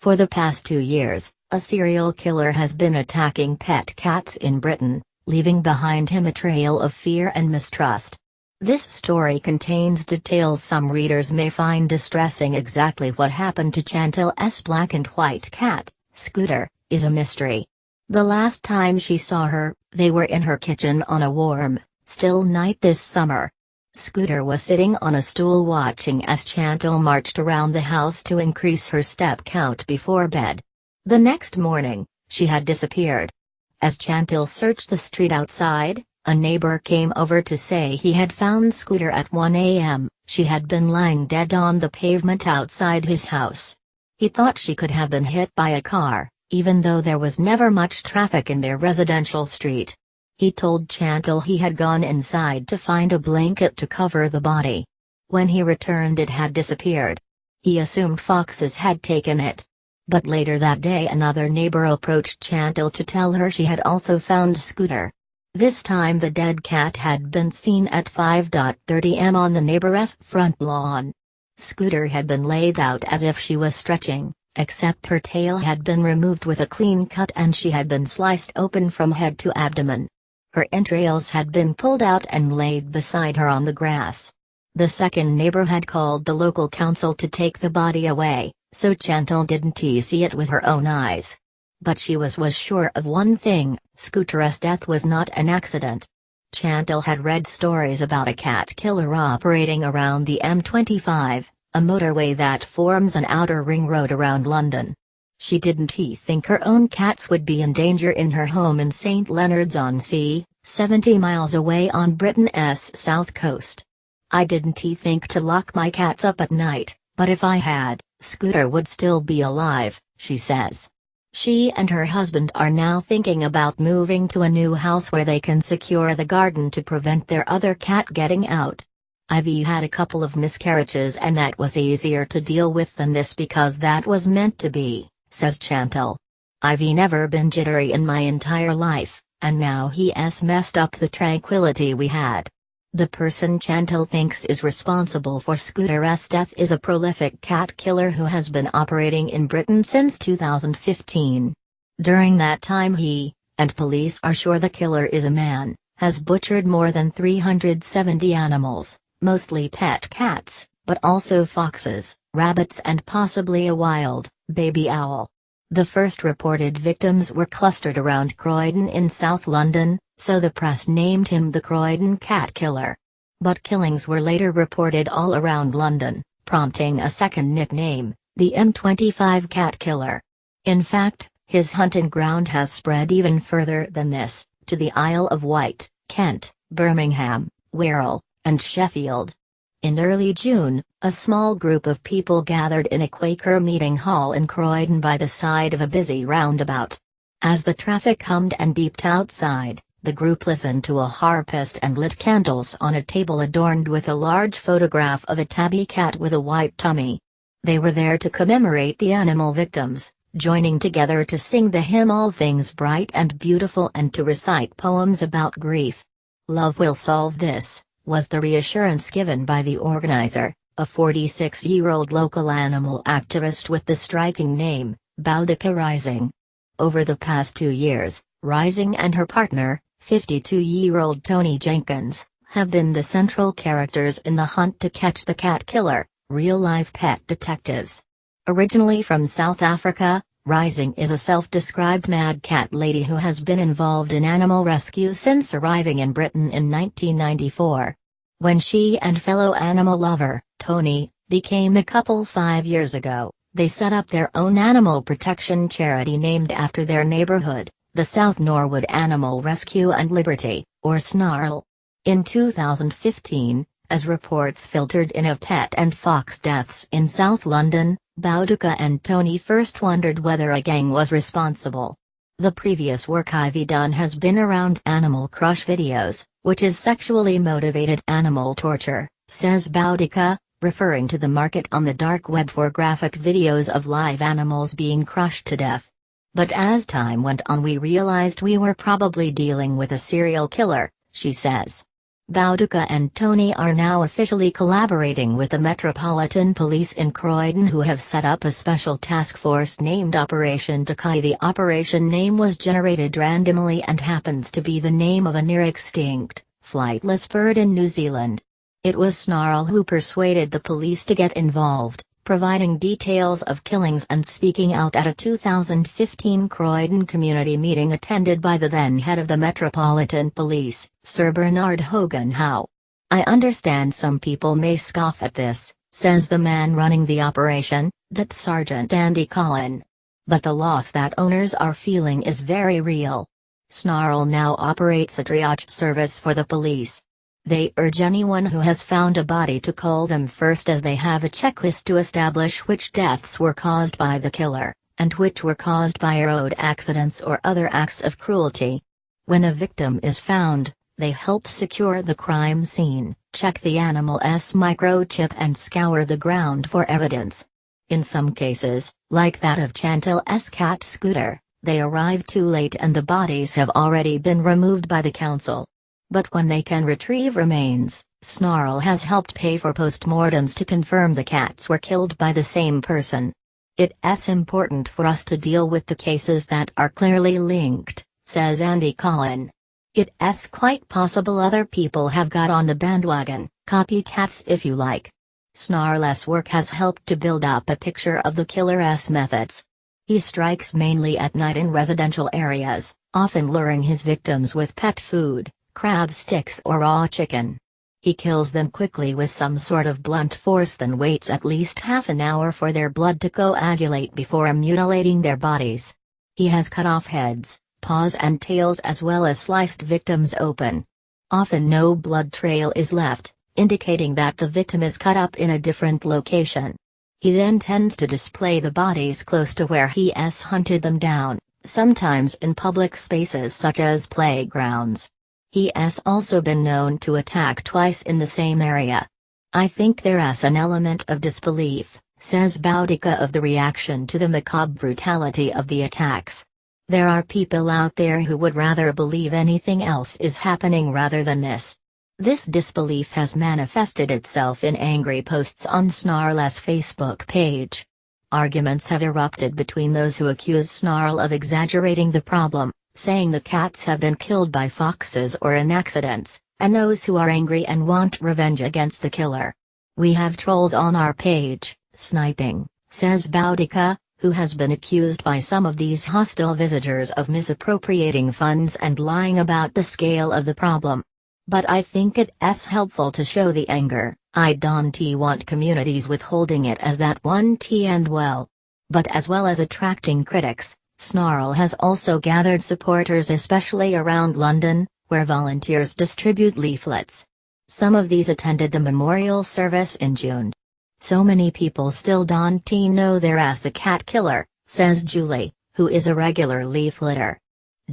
For the past 2 years, a serial killer has been attacking pet cats in Britain, leaving behind him a trail of fear and mistrust. This story contains details some readers may find distressing. Exactly what happened to Chantal's black and white cat, Scooter, is a mystery. The last time she saw her, they were in her kitchen on a warm, still night this summer. Scooter was sitting on a stool watching as Chantal marched around the house to increase her step count before bed. The next morning, she had disappeared. As Chantal searched the street outside, a neighbor came over to say he had found Scooter at 1 a.m. She had been lying dead on the pavement outside his house. He thought she could have been hit by a car, even though there was never much traffic in their residential street. He told Chantal he had gone inside to find a blanket to cover the body. When he returned, it had disappeared. He assumed foxes had taken it. But later that day, another neighbor approached Chantal to tell her she had also found Scooter. This time the dead cat had been seen at 5:30 am on the neighbor's front lawn. Scooter had been laid out as if she was stretching, except her tail had been removed with a clean cut and she had been sliced open from head to abdomen. Her entrails had been pulled out and laid beside her on the grass. The second neighbor had called the local council to take the body away, so Chantal didn't see it with her own eyes. But she was sure of one thing: Scooter's death was not an accident. Chantal had read stories about a cat killer operating around the M25, a motorway that forms an outer ring road around London. She didn't think her own cats would be in danger in her home in St Leonards-on-Sea, 70 miles away on Britain's south coast. "I didn't think to lock my cats up at night, but if I had, Scooter would still be alive," she says. She and her husband are now thinking about moving to a new house where they can secure the garden to prevent their other cat getting out. "I've had a couple of miscarriages and that was easier to deal with than this because that was meant to be," says Chantal. "I've never been jittery in my entire life, and now he's messed up the tranquility we had." The person Chantal thinks is responsible for Scooter's death is a prolific cat killer who has been operating in Britain since 2015. During that time he, and police are sure the killer is a man, has butchered more than 370 animals, mostly pet cats, but also foxes, rabbits and possibly a wild baby owl. The first reported victims were clustered around Croydon in South London, so the press named him the Croydon Cat Killer. But killings were later reported all around London, prompting a second nickname, the M25 Cat Killer. In fact, his hunting ground has spread even further than this, to the Isle of Wight, Kent, Birmingham, Wirral, and Sheffield. In early June, a small group of people gathered in a Quaker meeting hall in Croydon by the side of a busy roundabout. As the traffic hummed and beeped outside, the group listened to a harpist and lit candles on a table adorned with a large photograph of a tabby cat with a white tummy. They were there to commemorate the animal victims, joining together to sing the hymn All Things Bright and Beautiful and to recite poems about grief. "Love will solve this," was the reassurance given by the organizer, a 46-year-old local animal activist with the striking name, Boudica Rising. Over the past 2 years, Rising and her partner, 52-year-old Tony Jenkins, have been the central characters in the hunt to catch the cat killer, real-life pet detectives. Originally from South Africa, Rising is a self-described mad cat lady who has been involved in animal rescue since arriving in Britain in 1994. When she and fellow animal lover, Tony, became a couple 5 years ago, they set up their own animal protection charity named after their neighborhood, the South Norwood Animal Rescue and Liberty, or SNARL. In 2015, as reports filtered in of pet and fox deaths in South London, Boudica and Tony first wondered whether a gang was responsible. The previous work I've done has been around animal crush videos, which is sexually motivated animal torture, says Boudica, referring to the market on the dark web for graphic videos of live animals being crushed to death. But as time went on we realized we were probably dealing with a serial killer, she says. Boudica and Tony are now officially collaborating with the Metropolitan Police in Croydon, who have set up a special task force named Operation Takai. The operation name was generated randomly and happens to be the name of a near-extinct, flightless bird in New Zealand. It was Snarl who persuaded the police to get involved, providing details of killings and speaking out at a 2015 Croydon community meeting attended by the then head of the Metropolitan Police, Sir Bernard Hogan Howe. "I understand some people may scoff at this," says the man running the operation, Det Sergeant Andy Collin. "But the loss that owners are feeling is very real." Snarl now operates a triage service for the police. They urge anyone who has found a body to call them first, as they have a checklist to establish which deaths were caused by the killer, and which were caused by road accidents or other acts of cruelty. When a victim is found, they help secure the crime scene, check the animal's microchip and scour the ground for evidence. In some cases, like that of Chantal's cat Scooter, they arrive too late and the bodies have already been removed by the council. But when they can retrieve remains, Snarl has helped pay for postmortems to confirm the cats were killed by the same person. "It's important for us to deal with the cases that are clearly linked," says Andy Collin. "It's quite possible other people have got on the bandwagon, copycats if you like." Snarl's work has helped to build up a picture of the killer's methods. He strikes mainly at night in residential areas, often luring his victims with pet food, crab sticks or raw chicken. He kills them quickly with some sort of blunt force, then waits at least half an hour for their blood to coagulate before mutilating their bodies. He has cut off heads, paws and tails, as well as sliced victims open. Often no blood trail is left, indicating that the victim is cut up in a different location. He then tends to display the bodies close to where he has hunted them down, sometimes in public spaces such as playgrounds. He has also been known to attack twice in the same area. "I think there's an element of disbelief," says Boudica, of the reaction to the macabre brutality of the attacks. "There are people out there who would rather believe anything else is happening rather than this." This disbelief has manifested itself in angry posts on Snarl's Facebook page. Arguments have erupted between those who accuse Snarl of exaggerating the problem, saying the cats have been killed by foxes or in accidents, and those who are angry and want revenge against the killer. "We have trolls on our page, sniping," says Boudica, who has been accused by some of these hostile visitors of misappropriating funds and lying about the scale of the problem. "But I think it's helpful to show the anger. I don't want communities withholding it as that one and well." But as well as attracting critics, Snarl has also gathered supporters, especially around London, where volunteers distribute leaflets. Some of these attended the memorial service in June. "So many people still don't know there's a cat killer," says Julie, who is a regular leafleter.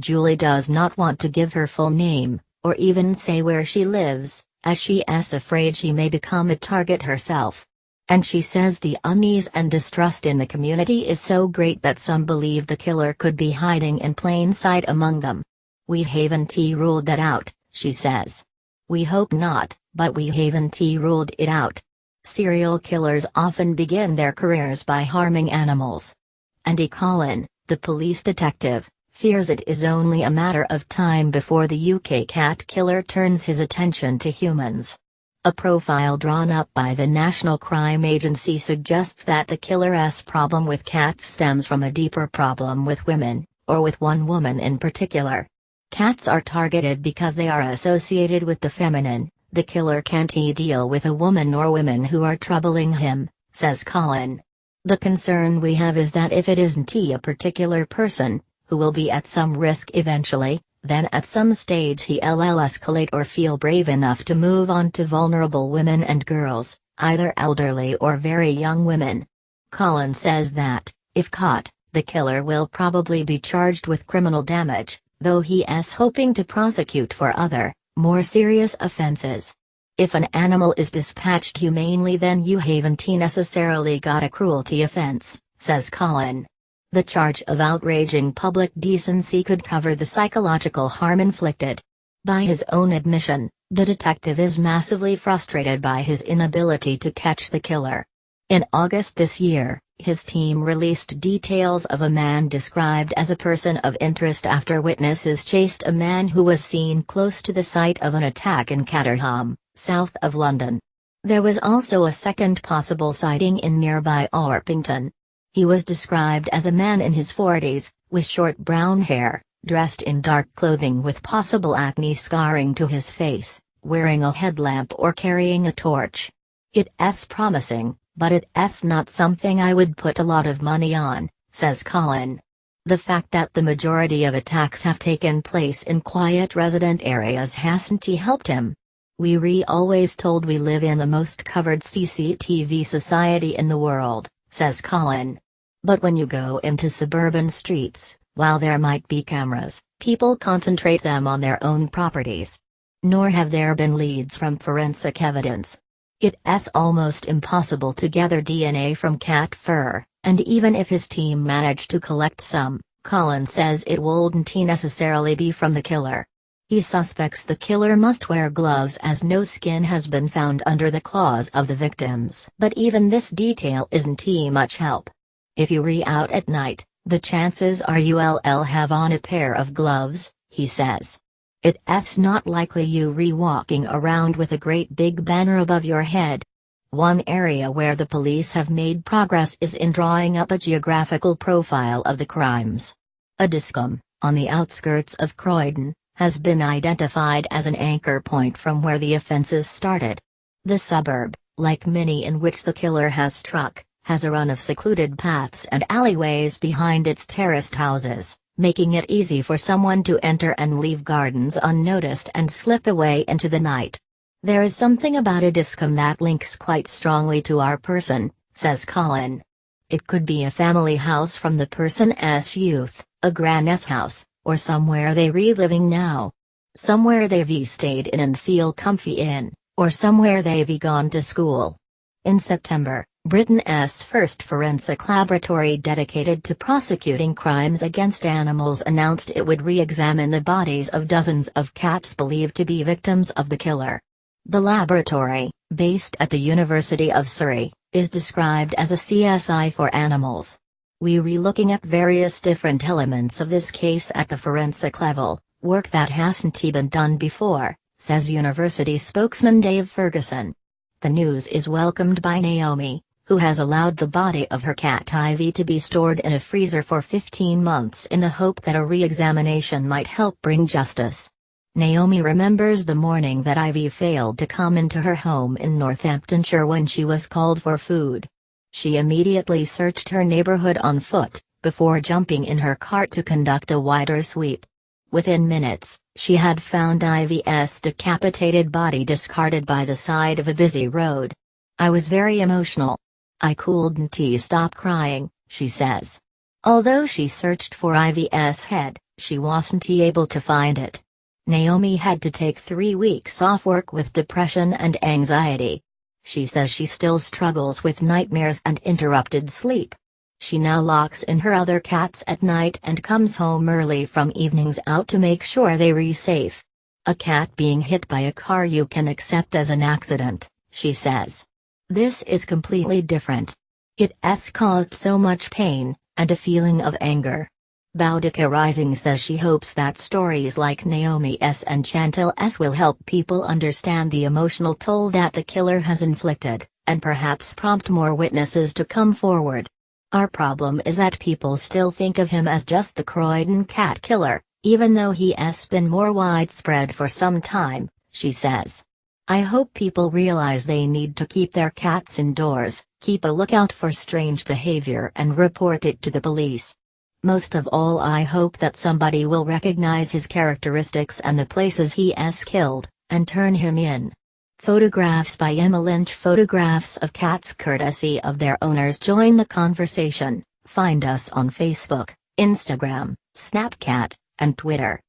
Julie does not want to give her full name, or even say where she lives, as she is afraid she may become a target herself. And she says the unease and distrust in the community is so great that some believe the killer could be hiding in plain sight among them. "We haven't ruled that out," she says. "We hope not, but we haven't ruled it out." Serial killers often begin their careers by harming animals. Andy Collin, the police detective, fears it is only a matter of time before the UK cat killer turns his attention to humans. A profile drawn up by the National Crime Agency suggests that the killer's problem with cats stems from a deeper problem with women, or with one woman in particular. Cats are targeted because they are associated with the feminine. The killer can't deal with a woman or women who are troubling him, says Collin. "The concern we have is that if it isn't a particular person, who will be at some risk eventually, then at some stage he'll escalate or feel brave enough to move on to vulnerable women and girls, either elderly or very young women." Collin says that, if caught, the killer will probably be charged with criminal damage, though he is hoping to prosecute for other, more serious offenses. "If an animal is dispatched humanely, then you haven't necessarily got a cruelty offense," says Collin. The charge of outraging public decency could cover the psychological harm inflicted. By his own admission, The detective is massively frustrated by his inability to catch the killer. In August this year, his team released details of a man described as a person of interest after witnesses chased a man who was seen close to the site of an attack in Caterham, south of London. There was also a second possible sighting in nearby Orpington. He was described as a man in his 40s, with short brown hair, dressed in dark clothing with possible acne scarring to his face, wearing a headlamp or carrying a torch. It's promising, but it's not something I would put a lot of money on, says Colin. The fact that the majority of attacks have taken place in quiet resident areas hasn't helped him. We're always told we live in the most covered CCTV society in the world, says Colin. But when you go into suburban streets, while there might be cameras, people concentrate them on their own properties. Nor have there been leads from forensic evidence. It's almost impossible to gather DNA from cat fur, and even if his team managed to collect some, Colin says it wouldn't necessarily be from the killer. He suspects the killer must wear gloves as no skin has been found under the claws of the victims. But even this detail isn't much help. If you're out at night, the chances are you'll have on a pair of gloves, he says. It's not likely you're walking around with a great big banner above your head. One area where the police have made progress is in drawing up a geographical profile of the crimes. Addiscombe, on the outskirts of Croydon, has been identified as an anchor point from where the offences started. The suburb, like many in which the killer has struck, has a run of secluded paths and alleyways behind its terraced houses, making it easy for someone to enter and leave gardens unnoticed and slip away into the night. There is something about Addiscombe that links quite strongly to our person, says Colin. It could be a family house from the person's youth, a gran's house, or somewhere they're reliving now. Somewhere they've stayed in and feel comfy in, or somewhere they've gone to school. In September, Britain's first forensic laboratory dedicated to prosecuting crimes against animals announced it would re-examine the bodies of dozens of cats believed to be victims of the killer. The laboratory, based at the University of Surrey, is described as a CSI for animals. We're looking at various different elements of this case at the forensic level, work that hasn't been done before, says University spokesman Dave Ferguson. The news is welcomed by Naomi, who has allowed the body of her cat Ivy to be stored in a freezer for 15 months in the hope that a re-examination might help bring justice. Naomi remembers the morning that Ivy failed to come into her home in Northamptonshire when she was called for food. She immediately searched her neighborhood on foot, before jumping in her cart to conduct a wider sweep. Within minutes, she had found Ivy's decapitated body discarded by the side of a busy road. I was very emotional. I couldn't stop crying, she says. Although she searched for Ivy's head, she wasn't able to find it. Naomi had to take 3 weeks off work with depression and anxiety. She says she still struggles with nightmares and interrupted sleep. She now locks in her other cats at night and comes home early from evenings out to make sure they're safe. A cat being hit by a car you can accept as an accident, she says. This is completely different. It's caused so much pain, and a feeling of anger. Boudica Rising says she hopes that stories like Naomi's and Chantal's will help people understand the emotional toll that the killer has inflicted, and perhaps prompt more witnesses to come forward. Our problem is that people still think of him as just the Croydon cat killer, even though he has been more widespread for some time, she says. I hope people realize they need to keep their cats indoors, keep a lookout for strange behavior and report it to the police. Most of all, I hope that somebody will recognize his characteristics and the places he has killed, and turn him in. Photographs by Emma Lynch. Photographs of cats courtesy of their owners. Join the conversation. Find us on Facebook, Instagram, Snapchat, and Twitter.